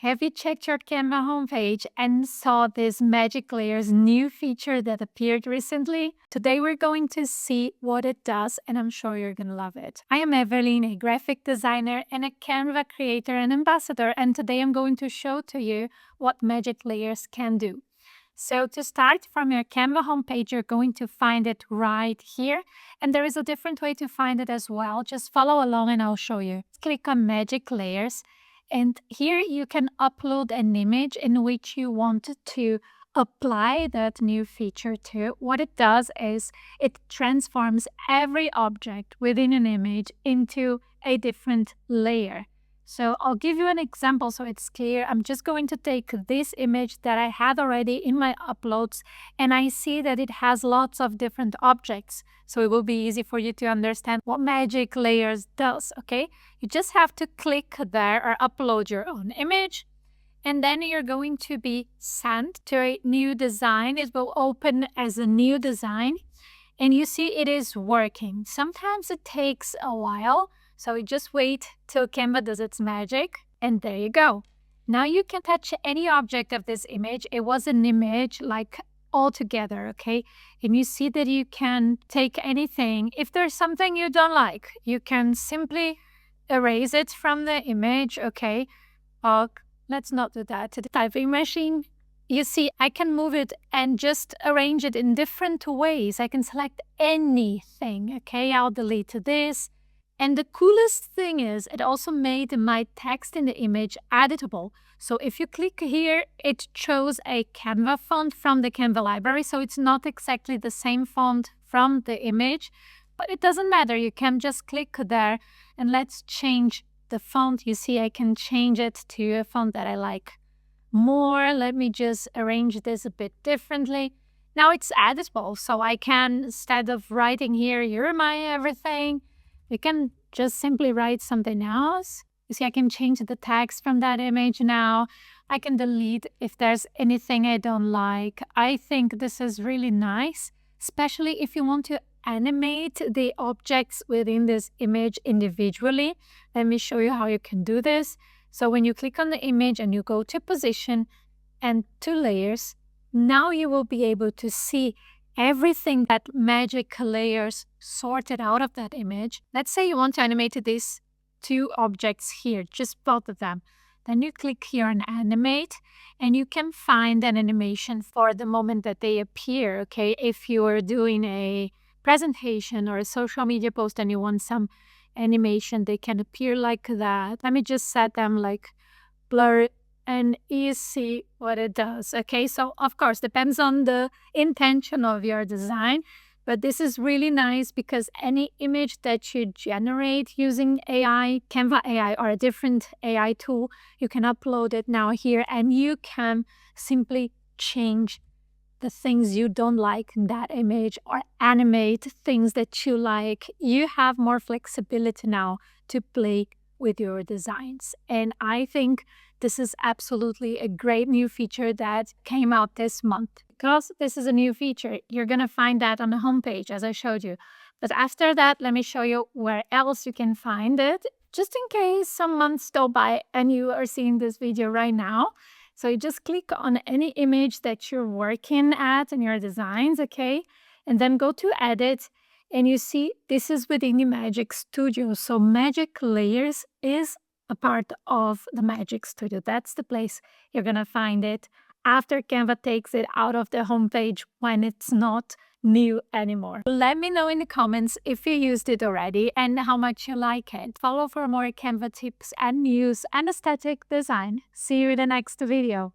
Have you checked your Canva homepage and saw this Magic Layers new feature that appeared recently? Today we're going to see what it does, and I'm sure you're going to love it. I am Evelyn, a graphic designer and a Canva creator and ambassador, and today I'm going to show to you what Magic Layers can do. So to start from your Canva homepage, you're going to find it right here. And there is a different way to find it as well. Just follow along and I'll show you. Click on Magic Layers. And here you can upload an image in which you want to apply that new feature to. What it does is it transforms every object within an image into a different layer. So I'll give you an example so it's clear. I'm just going to take this image that I had already in my uploads, and I see that it has lots of different objects. So it will be easy for you to understand what Magic Layers does, okay? You just have to click there or upload your own image, and then you're going to be sent to a new design. It will open as a new design, and you see it is working. Sometimes it takes a while. So you just wait till Canva does its magic, and there you go. Now you can touch any object of this image. It was an image like all together, okay? And you see that you can take anything. If there's something you don't like, you can simply erase it from the image, okay? Let's not do that to the typing machine. You see, I can move it and just arrange it in different ways. I can select anything, okay? I'll delete this. And the coolest thing is it also made my text in the image editable. So if you click here, it shows a Canva font from the Canva library. So it's not exactly the same font from the image, but it doesn't matter. You can just click there and let's change the font. You see, I can change it to a font that I like more. Let me just arrange this a bit differently. Now it's editable. So I can, instead of writing here, you're my everything, you can just simply write something else. You see, I can change the text from that image now. I can delete if there's anything I don't like. I think this is really nice, especially if you want to animate the objects within this image individually. Let me show you how you can do this. So when you click on the image and you go to position and to layers, now you will be able to see everything that Magic Layers sorted out of that image. Let's say you want to animate these two objects here, just both of them. Then you click here on animate, and you can find an animation for the moment that they appear, okay? If you are doing a presentation or a social media post and you want some animation, they can appear like that. Let me just set them like blur, and you see what it does, okay? So, of course, depends on the intention of your design, but this is really nice because any image that you generate using AI, Canva AI, or a different AI tool, you can upload it now here, and you can simply change the things you don't like in that image or animate things that you like. You have more flexibility now to play with your designs. And I think this is absolutely a great new feature that came out this month. Because this is a new feature, you're going to find that on the homepage, as I showed you. But after that, let me show you where else you can find it, just in case some months go by and you are seeing this video right now. So you just click on any image that you're working at in your designs, okay? And then go to edit. And you see, this is within the Magic Studio. So Magic Layers is a part of the Magic Studio. That's the place you're going to find it after Canva takes it out of the homepage when it's not new anymore. Let me know in the comments if you used it already and how much you like it. Follow for more Canva tips and news and aesthetic design. See you in the next video.